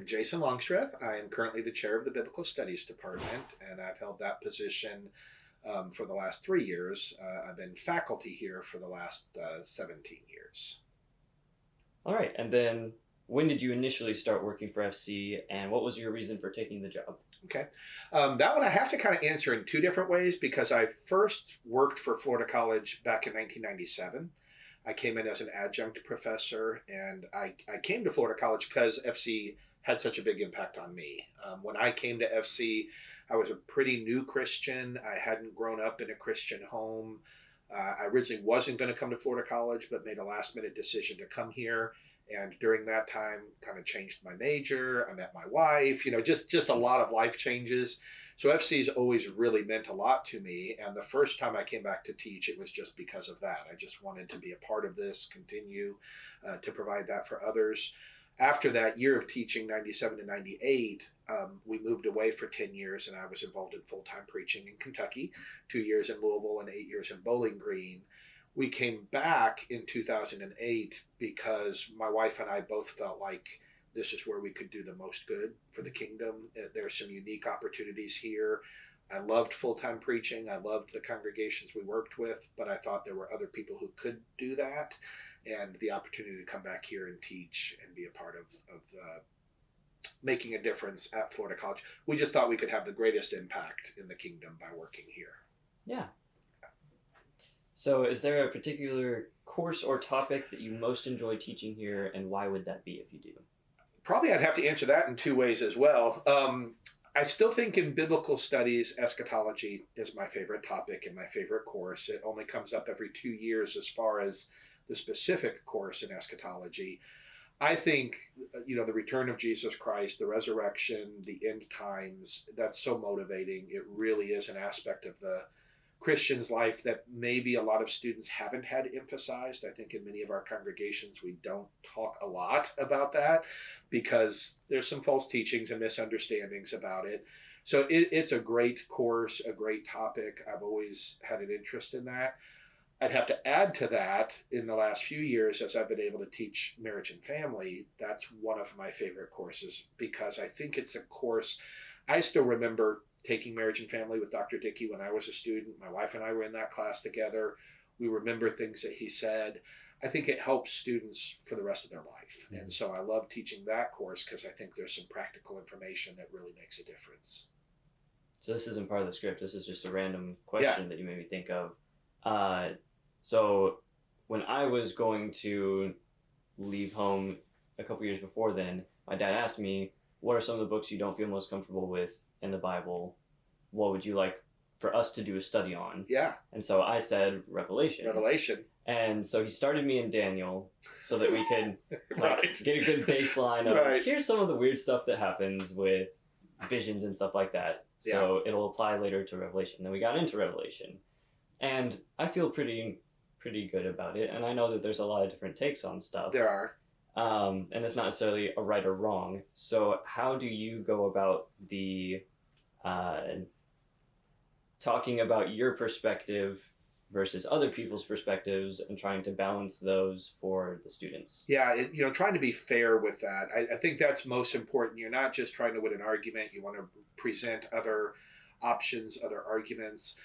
am Jason Longstreth. I am currently the chair of the Biblical Studies Department, and I've held that position for the last 3 years. I've been faculty here for the last 17 years. All right, and then when did you initially start working for FC, and what was your reason for taking the job? Okay. That one I have to kind of answer in two different ways because I first worked for Florida College back in 1997. I came in as an adjunct professor, and I came to Florida College because FC had such a big impact on me. When I came to FC, I was a pretty new Christian. I hadn't grown up in a Christian home. I originally wasn't going to come to Florida College, but made a last-minute decision to come here. And during that time, kind of changed my major. I met my wife, just a lot of life changes. So FC's always really meant a lot to me. And the first time I came back to teach, it was just because of that. I just wanted to be a part of this, continue to provide that for others. After that year of teaching, 97 to 98, we moved away for 10 years, and I was involved in full-time preaching in Kentucky, 2 years in Louisville and 8 years in Bowling Green. We came back in 2008 because my wife and I both felt like this is where we could do the most good for the kingdom. There are some unique opportunities here. I loved full-time preaching. I loved the congregations we worked with, but I thought there were other people who could do that. And the opportunity to come back here and teach and be a part of making a difference at Florida College. We just thought we could have the greatest impact in the kingdom by working here. Yeah. So is there a particular course or topic that you most enjoy teaching here, and why would that be if you do? Probably I'd have to answer that in two ways as well. I still think in biblical studies, eschatology is my favorite topic and my favorite course. It only comes up every 2 years as far as the specific course in eschatology. I think, the return of Jesus Christ, the resurrection, the end times, that's so motivating. It really is an aspect of the Christian's life that maybe a lot of students haven't had emphasized. I think in many of our congregations, we don't talk a lot about that because there's some false teachings and misunderstandings about it. So it's a great course, a great topic. I've always had an interest in that. I'd have to add to that in the last few years as I've been able to teach marriage and family. That's one of my favorite courses because I think it's a course I still remember taking marriage and family with Dr. Dickey when I was a student. My wife and I were in that class together. We remember things that he said. I think it helps students for the rest of their life. Mm-hmm. And so I love teaching that course because I think there's some practical information that really makes a difference. So this isn't part of the script. This is just a random question that you made me think of. So when I was going to leave home a couple years before then, my dad asked me, what are some of the books you don't feel most comfortable with in the Bible? What would you like for us to do a study on? Yeah. And so I said Revelation. And so he started me in Daniel so that we could get a good baseline of here's some of the weird stuff that happens with visions and stuff like that. So it'll apply later to Revelation. Then we got into Revelation. And I feel pretty good about it. And I know that there's a lot of different takes on stuff. There are. And it's not necessarily a right or wrong. So how do you go about the talking about your perspective versus other people's perspectives and trying to balance those for the students? Yeah, trying to be fair with that. I think that's most important. You're not just trying to win an argument. You want to present other options, other arguments.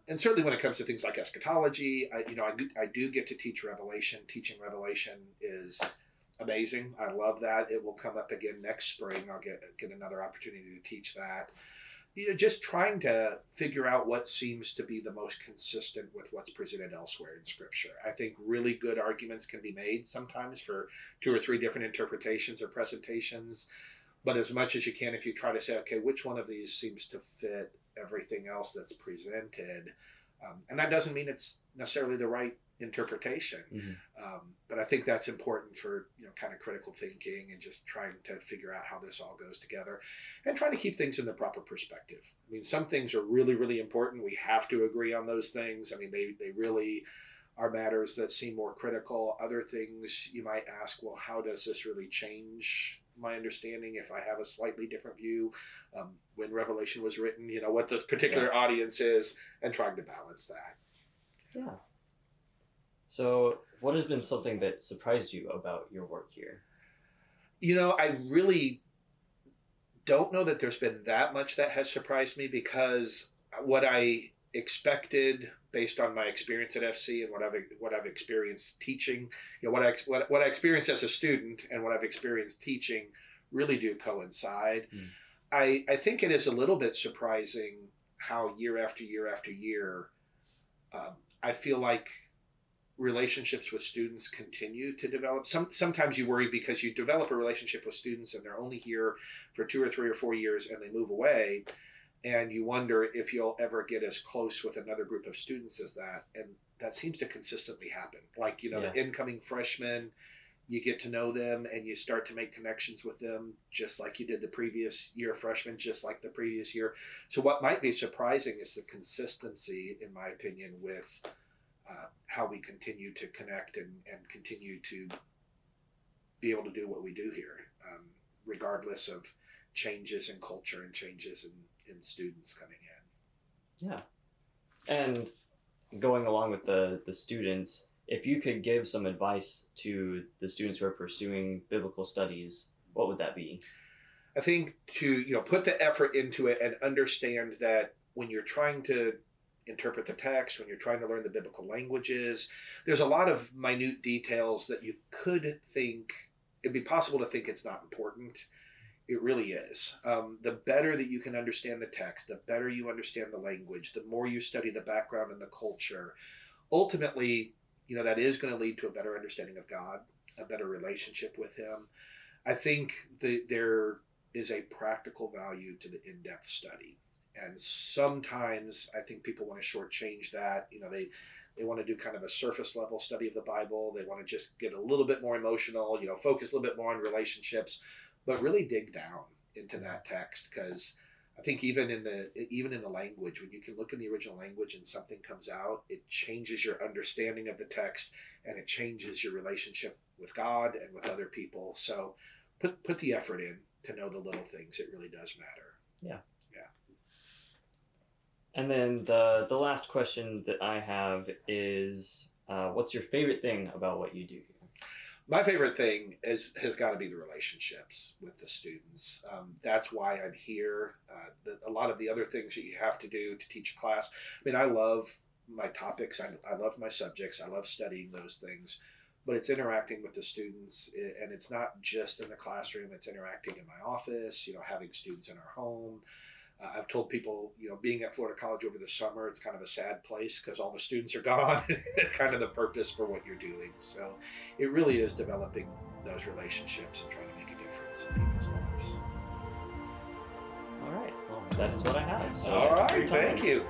And certainly when it comes to things like eschatology, I do get to teach Revelation. Teaching Revelation is amazing. I love that. It will come up again next spring. I'll get another opportunity to teach that. Just trying to figure out what seems to be the most consistent with what's presented elsewhere in Scripture. I think really good arguments can be made sometimes for 2 or 3 different interpretations or presentations. But as much as you can, if you try to say, okay, which one of these seems to fit everything else that's presented, and that doesn't mean it's necessarily the right interpretation. Mm-hmm. But I think that's important for kind of critical thinking and just trying to figure out how this all goes together and trying to keep things in the proper perspective. I mean, some things are really, really important. We have to agree on those things. I mean, they really are matters that seem more critical. Other things you might ask, well, how does this really change my understanding if I have a slightly different view? When Revelation was written, what this particular audience is, and trying to balance that. Yeah. So what has been something that surprised you about your work here? I really don't know that there's been that much that has surprised me, because what I expected based on my experience at FC and what I've experienced teaching, what I experienced as a student and what I've experienced teaching really do coincide. I think it is a little bit surprising how year after year after year, I feel like relationships with students continue to develop. Sometimes you worry because you develop a relationship with students and they're only here for 2 or 3 or 4 years and they move away, and you wonder if you'll ever get as close with another group of students as that. And that seems to consistently happen. Like, the incoming freshmen, you get to know them and you start to make connections with them just like you did the previous year, freshmen, just like the previous year. So what might be surprising is the consistency, in my opinion, with how we continue to connect and continue to be able to do what we do here, regardless of changes in culture and changes in students coming in. Yeah. And going along with the students, if you could give some advice to the students who are pursuing biblical studies, what would that be? I think to, put the effort into it and understand that when you're trying to interpret the text, when you're trying to learn the biblical languages, there's a lot of minute details that you could think, it'd be possible to think it's not important. It really is. The better that you can understand the text, the better you understand the language, the more you study the background and the culture, ultimately, that is going to lead to a better understanding of God, a better relationship with Him. I think that there is a practical value to the in-depth study. And sometimes I think people want to shortchange that. They want to do kind of a surface level study of the Bible. They want to just get a little bit more emotional, focus a little bit more on relationships, but really dig down into that text, because I think even in the language, when you can look in the original language and something comes out, it changes your understanding of the text and it changes your relationship with God and with other people. So put the effort in to know the little things. It really does matter. Yeah. And then the last question that I have is, what's your favorite thing about what you do here? My favorite thing has got to be the relationships with the students. That's why I'm here. A lot of the other things that you have to do to teach a class. I mean, I love my topics. I love my subjects. I love studying those things. But it's interacting with the students, and it's not just in the classroom. It's interacting in my office, having students in our home. I've told people, being at Florida College over the summer, it's kind of a sad place because all the students are gone. It's kind of the purpose for what you're doing. So it really is developing those relationships and trying to make a difference in people's lives. All right. Well, that is what I have. So all right. Thank you.